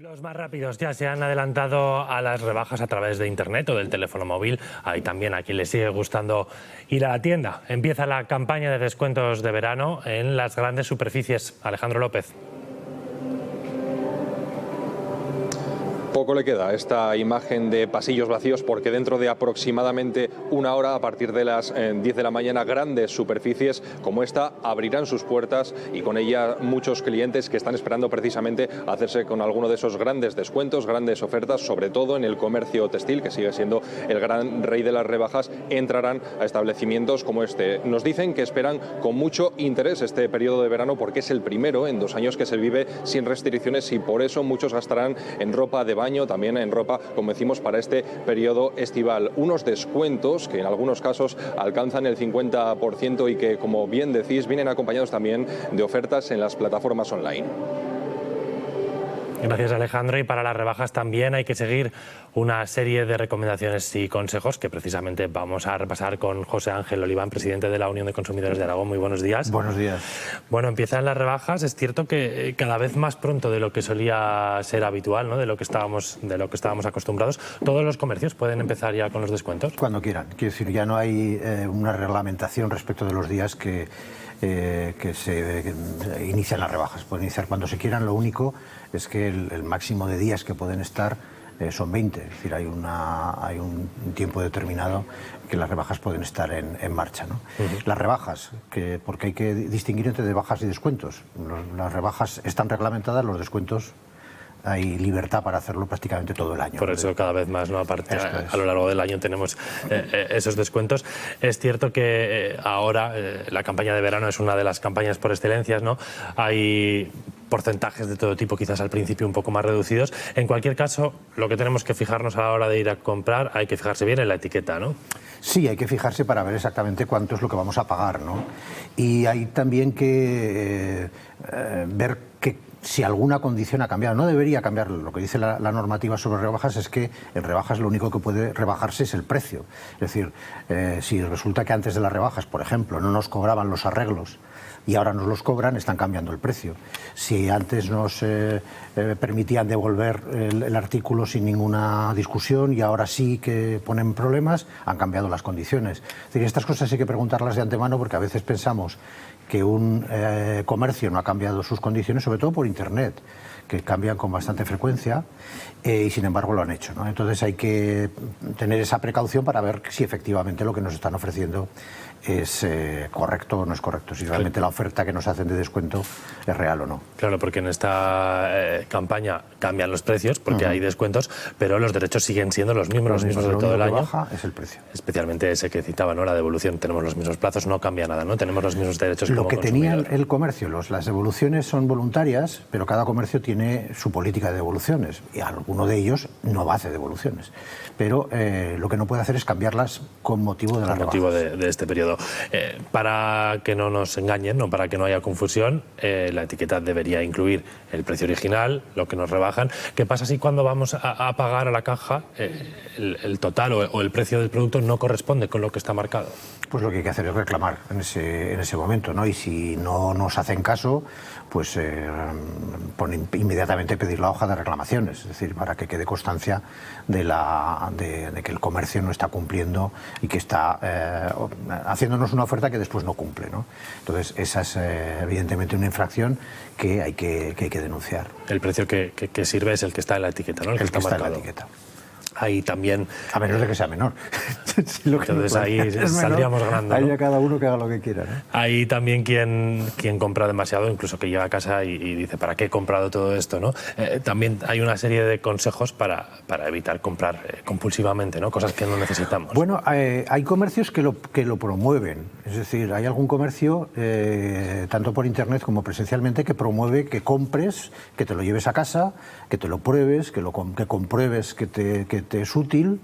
Los más rápidos ya se han adelantado a las rebajas a través de internet o del teléfono móvil. Hay también a quien le sigue gustando ir a la tienda. Empieza la campaña de descuentos de verano en las grandes superficies. Alejandro López. Poco le queda a esta imagen de pasillos vacíos porque dentro de aproximadamente una hora, a partir de las 10 de la mañana, grandes superficies como esta abrirán sus puertas y con ella muchos clientes que están esperando precisamente hacerse con alguno de esos grandes descuentos, grandes ofertas, sobre todo en el comercio textil, que sigue siendo el gran rey de las rebajas, entrarán a establecimientos como este. Nos dicen que esperan con mucho interés este periodo de verano porque es el primero en 2 años que se vive sin restricciones y por eso muchos gastarán en ropa de baño, también en ropa, como decimos, para este periodo estival. Unos descuentos que en algunos casos alcanzan el 50% y que, como bien decís, vienen acompañados también de ofertas en las plataformas online. Gracias, Alejandro. Y para las rebajas también hay que seguir una serie de recomendaciones y consejos que precisamente vamos a repasar con José Ángel Oliván, presidente de la Unión de Consumidores de Aragón. Muy buenos días. Buenos días. Bueno, empiezan las rebajas. Es cierto que cada vez más pronto de lo que solía ser habitual, ¿no? de lo que estábamos acostumbrados. ¿Todos los comercios pueden empezar ya con los descuentos? Cuando quieran. Quiero decir, ya no hay una reglamentación respecto de los días que se inician las rebajas. Pueden iniciar cuando se quieran. Lo único es que el máximo de días que pueden estar son 20. Es decir, hay un tiempo determinado que las rebajas pueden estar en marcha, ¿no? Las rebajas, porque hay que distinguir entre rebajas y descuentos. Las rebajas están reglamentadas, los descuentos hay libertad para hacerlo prácticamente todo el año. Por eso cada vez más, ¿no? Aparte, a lo largo del año tenemos esos descuentos. Es cierto que ahora la campaña de verano es una de las campañas por excelencia, ¿no? Hay porcentajes de todo tipo, quizás al principio un poco más reducidos. En cualquier caso, lo que tenemos que fijarnos a la hora de ir a comprar, hay que fijarse bien en la etiqueta, ¿no? Sí, hay que fijarse para ver exactamente cuánto es lo que vamos a pagar, ¿no? Y hay también que ver que si alguna condición ha cambiado. No debería cambiar. Lo que dice la normativa sobre rebajas es que en rebajas lo único que puede rebajarse es el precio. Es decir, si resulta que antes de las rebajas, por ejemplo, no nos cobraban los arreglos y ahora nos los cobran, están cambiando el precio. Si antes nos permitían devolver el artículo sin ninguna discusión y ahora sí que ponen problemas, han cambiado las condiciones. Es decir, estas cosas hay que preguntarlas de antemano porque a veces pensamos que un comercio no ha cambiado sus condiciones, sobre todo por Internet, que cambian con bastante frecuencia y sin embargo lo han hecho, ¿no? Entonces hay que tener esa precaución para ver si efectivamente lo que nos están ofreciendo es correcto o no es correcto, si realmente la oferta que nos hacen de descuento es real o no. Claro, porque en esta campaña cambian los precios porque hay descuentos, pero los derechos siguen siendo los mismos de todo el año. Lo que baja es el precio. Especialmente ese que citaba, ¿no? La devolución. Tenemos los mismos plazos, no cambia nada, ¿no? Tenemos los mismos derechos como consumidor. Lo que tenía el comercio, las devoluciones son voluntarias, pero cada comercio tiene su política de devoluciones y alguno de ellos no hace devoluciones. Pero lo que no puede hacer es cambiarlas con motivo de la rebaja. Con motivo de este periodo. Para que no nos engañen, ¿no? Para que no haya confusión, la etiqueta debería incluir el precio original, lo que nos rebajan. ¿Qué pasa si cuando vamos a pagar a la caja el total o el precio del producto no corresponde con lo que está marcado? Pues lo que hay que hacer es reclamar en ese momento, ¿no? Y si no nos hacen caso, pues inmediatamente pedir la hoja de reclamaciones, es decir, para que quede constancia de que el comercio no está cumpliendo y que está haciéndonos una oferta que después no cumple, ¿no? Entonces, esa es evidentemente una infracción que hay que denunciar. El precio que sirve es el que está en la etiqueta, ¿no? El que está marcado. En la etiqueta. Ahí también... A menos de que sea menor. Entonces ahí saldríamos ganando, ¿no? Ahí a cada uno que haga lo que quiera, ¿no? Hay también quien compra demasiado, incluso que llega a casa y dice, ¿para qué he comprado todo esto, no? También hay una serie de consejos para evitar comprar compulsivamente, ¿no? Cosas que no necesitamos. Bueno, hay comercios que lo promueven. Es decir, hay algún comercio, tanto por internet como presencialmente, que promueve que compres, que te lo lleves a casa, que te lo pruebes, que compruebes que te es útil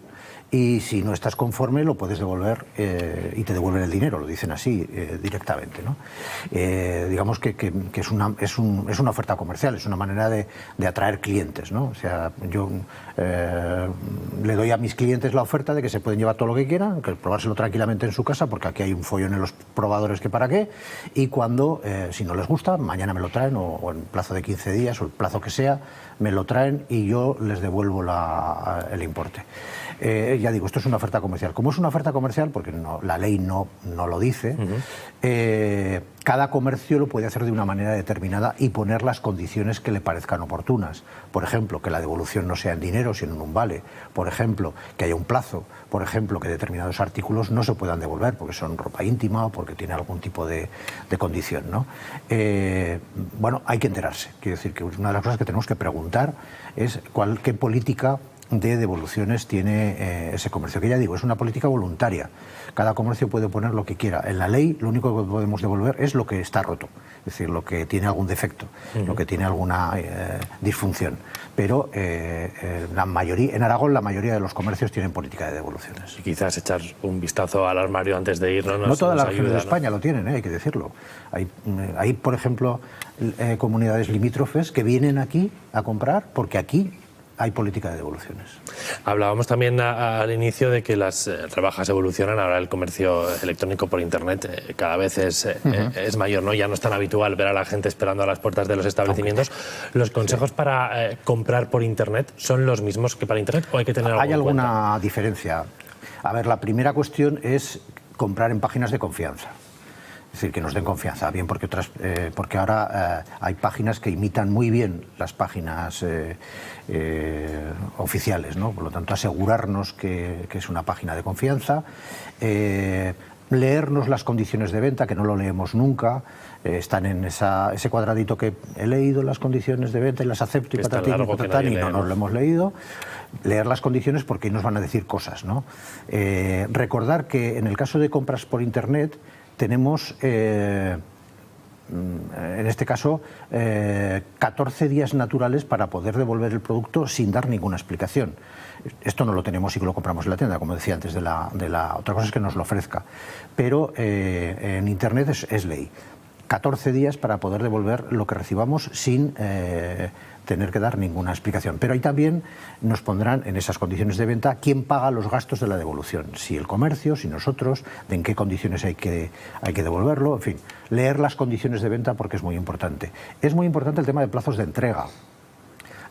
Y si no estás conforme, lo puedes devolver y te devuelven el dinero, lo dicen así directamente, ¿no? Digamos que es una oferta comercial, es una manera de atraer clientes, ¿no? O sea, yo le doy a mis clientes la oferta de que se pueden llevar todo lo que quieran, que probárselo tranquilamente en su casa, porque aquí hay un follón en los probadores que para qué, y cuando, si no les gusta, mañana me lo traen, o en plazo de 15 días, o el plazo que sea, me lo traen y yo les devuelvo el importe. Ya digo, esto es una oferta comercial. Como es una oferta comercial, porque la ley no lo dice, cada comercio lo puede hacer de una manera determinada y poner las condiciones que le parezcan oportunas. Por ejemplo, que la devolución no sea en dinero, sino en un vale. Por ejemplo, que haya un plazo. Por ejemplo, que determinados artículos no se puedan devolver porque son ropa íntima o porque tiene algún tipo de condición, ¿no? Bueno, hay que enterarse. Quiero decir que una de las cosas que tenemos que preguntar es qué política de devoluciones tiene ese comercio, que ya digo, es una política voluntaria. Cada comercio puede poner lo que quiera. En la ley lo único que podemos devolver es lo que está roto, es decir, lo que tiene algún defecto, lo que tiene alguna disfunción. Pero en Aragón la mayoría de los comercios tienen política de devoluciones. Y quizás echar un vistazo al armario antes de irnos. No todas las regiones de España lo tienen, hay que decirlo. Hay, por ejemplo, comunidades limítrofes que vienen aquí a comprar porque aquí hay política de devoluciones. Hablábamos también al inicio de que las rebajas evolucionan. Ahora el comercio electrónico por Internet cada vez es mayor, ¿no? Ya no es tan habitual ver a la gente esperando a las puertas de los establecimientos. Okay. ¿Los consejos para comprar por Internet son los mismos que para Internet o hay que tener ¿Hay alguna diferencia? A ver, la primera cuestión es comprar en páginas de confianza. Es decir, que nos den confianza, bien porque ahora hay páginas que imitan muy bien las páginas oficiales, ¿no? Por lo tanto, asegurarnos que es una página de confianza, leernos las condiciones de venta, que no lo leemos nunca, están en ese cuadradito que he leído las condiciones de venta y las acepto y patatín y patatán y no nos lo hemos leído. Leer las condiciones porque nos van a decir cosas, ¿no? Recordar que en el caso de compras por Internet tenemos, en este caso, 14 días naturales para poder devolver el producto sin dar ninguna explicación. Esto no lo tenemos si lo compramos en la tienda, como decía antes, otra cosa es que nos lo ofrezca. Pero en Internet es ley. 14 días para poder devolver lo que recibamos sin tener que dar ninguna explicación. Pero ahí también nos pondrán en esas condiciones de venta quién paga los gastos de la devolución, si el comercio, si nosotros, de en qué condiciones hay que devolverlo, en fin, leer las condiciones de venta porque es muy importante. Es muy importante el tema de plazos de entrega.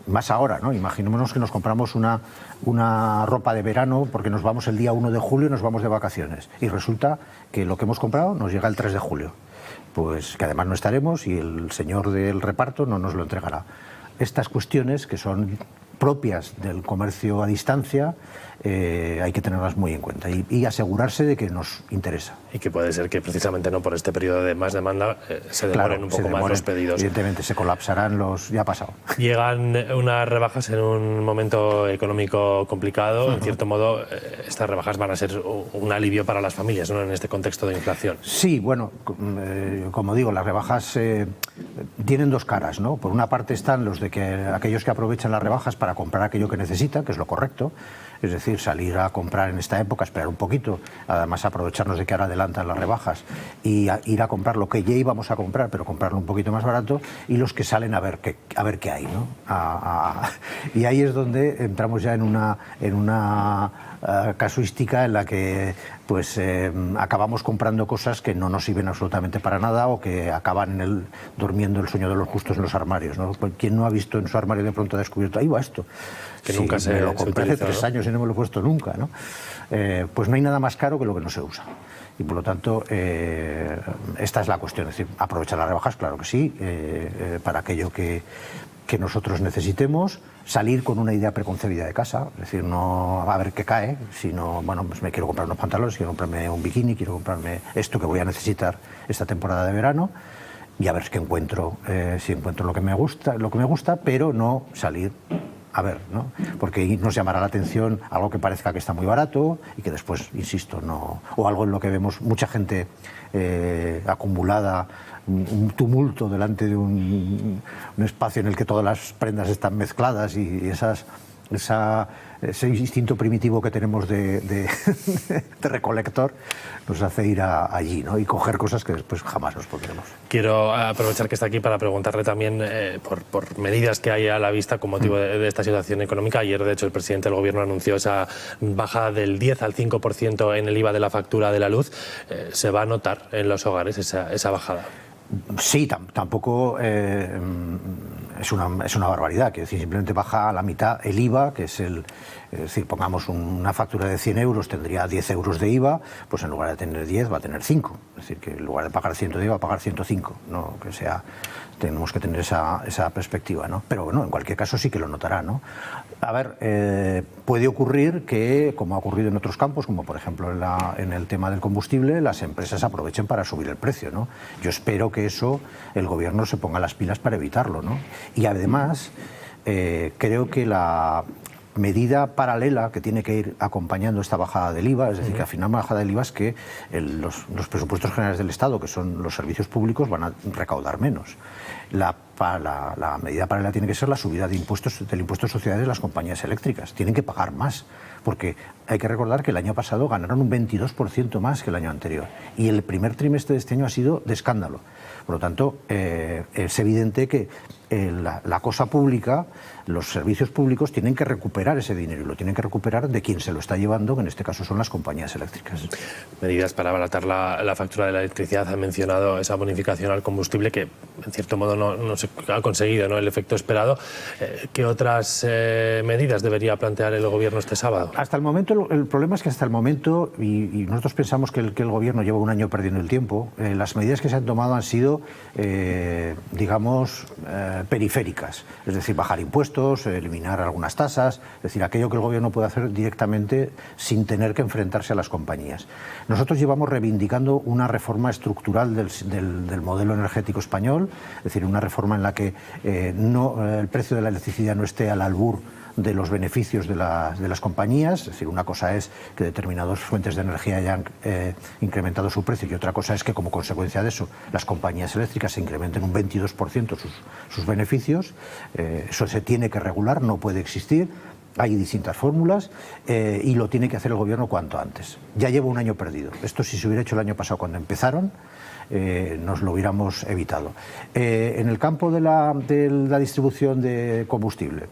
Más ahora, ¿no? Imaginémonos que nos compramos una ropa de verano porque nos vamos el día 1 de julio y nos vamos de vacaciones y resulta que lo que hemos comprado nos llega el 3 de julio. Pues que además no estaremos y el señor del reparto no nos lo entregará. Estas cuestiones, que son propias del comercio a distancia, hay que tenerlas muy en cuenta y asegurarse de que nos interesa. Y que puede ser que precisamente no por este periodo de más demanda se demoren un poco más los pedidos. Evidentemente, se colapsarán ya ha pasado. Llegan unas rebajas en un momento económico complicado. En cierto modo, estas rebajas van a ser un alivio para las familias, ¿no? En este contexto de inflación. Sí, bueno, como digo, las rebajas tienen dos caras, ¿no? Por una parte están aquellos que aprovechan las rebajas para comprar aquello que necesitan, que es lo correcto. Es decir, salir a comprar en esta época, esperar un poquito, además aprovecharnos de que ahora adelantan las rebajas y ir a comprar lo que ya íbamos a comprar, pero comprarlo un poquito más barato, y los que salen a ver qué hay, ¿no? Y ahí es donde entramos ya en una casuística en la que pues acabamos comprando cosas que no nos sirven absolutamente para nada o que acaban durmiendo el sueño de los justos en los armarios, ¿no? ¿Quién no ha visto en su armario de pronto ha descubierto, ahí va esto? Que nunca me lo compré hace 3 años y no me lo he puesto nunca, ¿no? Pues no hay nada más caro que lo que no se usa. Y por lo tanto, esta es la cuestión. Es decir, aprovechar las rebajas, claro que sí, para aquello que nosotros necesitemos, salir con una idea preconcebida de casa, es decir, no a ver qué cae, sino, bueno, pues me quiero comprar unos pantalones, quiero comprarme un bikini, quiero comprarme esto que voy a necesitar esta temporada de verano, y a ver si encuentro lo que me gusta, pero no salir a ver, ¿no? Porque nos llamará la atención algo que parezca que está muy barato y que después, insisto, no, o algo en lo que vemos mucha gente acumulada, un tumulto delante de un espacio en el que todas las prendas están mezcladas y esas ese instinto primitivo que tenemos de recolector nos hace ir allí, ¿no? Y coger cosas que después jamás nos pondremos. Quiero aprovechar que está aquí para preguntarle también por medidas que hay a la vista con motivo de esta situación económica. Ayer, de hecho, el presidente del Gobierno anunció esa bajada del 10 al 5% en el IVA de la factura de la luz. ¿Se va a notar en los hogares esa bajada? Sí, tampoco es una barbaridad, quiero decir, simplemente baja a la mitad el IVA, que es decir, pongamos una factura de 100 euros, tendría 10 euros de IVA, pues en lugar de tener 10 va a tener 5, es decir, que en lugar de pagar 110 va a pagar 105, ¿no? Tenemos que tener esa perspectiva, ¿no? Pero bueno, en cualquier caso sí que lo notará, ¿no? A ver, puede ocurrir que, como ha ocurrido en otros campos, como por ejemplo en el tema del combustible, las empresas aprovechen para subir el precio, ¿no? Yo espero que eso el Gobierno se ponga las pilas para evitarlo, ¿no? Y además, creo que la medida paralela que tiene que ir acompañando esta bajada del IVA, es decir, que al final la bajada del IVA es que los presupuestos generales del Estado, que son los servicios públicos, van a recaudar menos. La medida paralela tiene que ser la subida del impuesto de sociedades de las compañías eléctricas. Tienen que pagar más, porque hay que recordar que el año pasado ganaron un 22% más que el año anterior. Y el primer trimestre de este año ha sido de escándalo. Por lo tanto, es evidente que la cosa pública, los servicios públicos tienen que recuperar ese dinero y lo tienen que recuperar de quien se lo está llevando, que en este caso son las compañías eléctricas. Medidas para abaratar la factura de la electricidad. Han mencionado esa bonificación al combustible que, en cierto modo, no se ha conseguido, ¿no?, el efecto esperado. ¿Qué otras medidas debería plantear el Gobierno este sábado? Hasta el momento, el problema es que hasta el momento, y nosotros pensamos que el Gobierno lleva un año perdiendo el tiempo, las medidas que se han tomado han sido, digamos, periféricas, es decir, bajar impuestos, eliminar algunas tasas, es decir, aquello que el Gobierno puede hacer directamente sin tener que enfrentarse a las compañías. Nosotros llevamos reivindicando una reforma estructural del modelo energético español, es decir, una reforma en la que el precio de la electricidad no esté al albur de los beneficios de las compañías, es decir, una cosa es que determinadas fuentes de energía hayan incrementado su precio y otra cosa es que como consecuencia de eso las compañías eléctricas se incrementen un 22% sus beneficios. Eso se tiene que regular, no puede existir. Hay distintas fórmulas y lo tiene que hacer el Gobierno cuanto antes. Ya lleva un año perdido. Esto, si se hubiera hecho el año pasado cuando empezaron, nos lo hubiéramos evitado. En el campo de la distribución de combustible,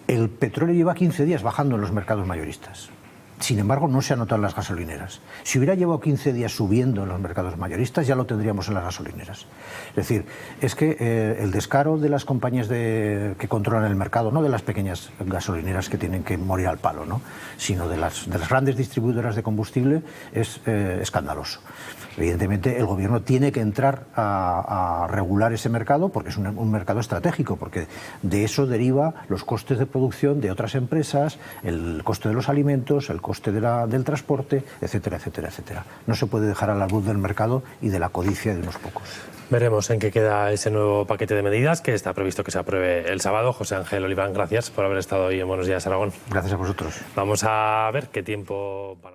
el petróleo lleva 15 días bajando en los mercados mayoristas. Sin embargo, no se ha notado en las gasolineras. Si hubiera llevado 15 días subiendo en los mercados mayoristas, ya lo tendríamos en las gasolineras. Es decir, es que el descaro de las compañías que controlan el mercado, no de las pequeñas gasolineras que tienen que morir al palo, ¿no?, sino de las grandes distribuidoras de combustible, es escandaloso. Evidentemente, el Gobierno tiene que entrar a regular ese mercado porque es un mercado estratégico, porque de eso deriva los costes de producción de otras empresas, el coste de los alimentos, el coste del transporte, etcétera, etcétera, etcétera. No se puede dejar a la luz del mercado y de la codicia de unos pocos. Veremos en qué queda ese nuevo paquete de medidas que está previsto que se apruebe el sábado. José Ángel Oliván, gracias por haber estado hoy en Buenos Días, Aragón. Gracias a vosotros. Vamos a ver qué tiempo para...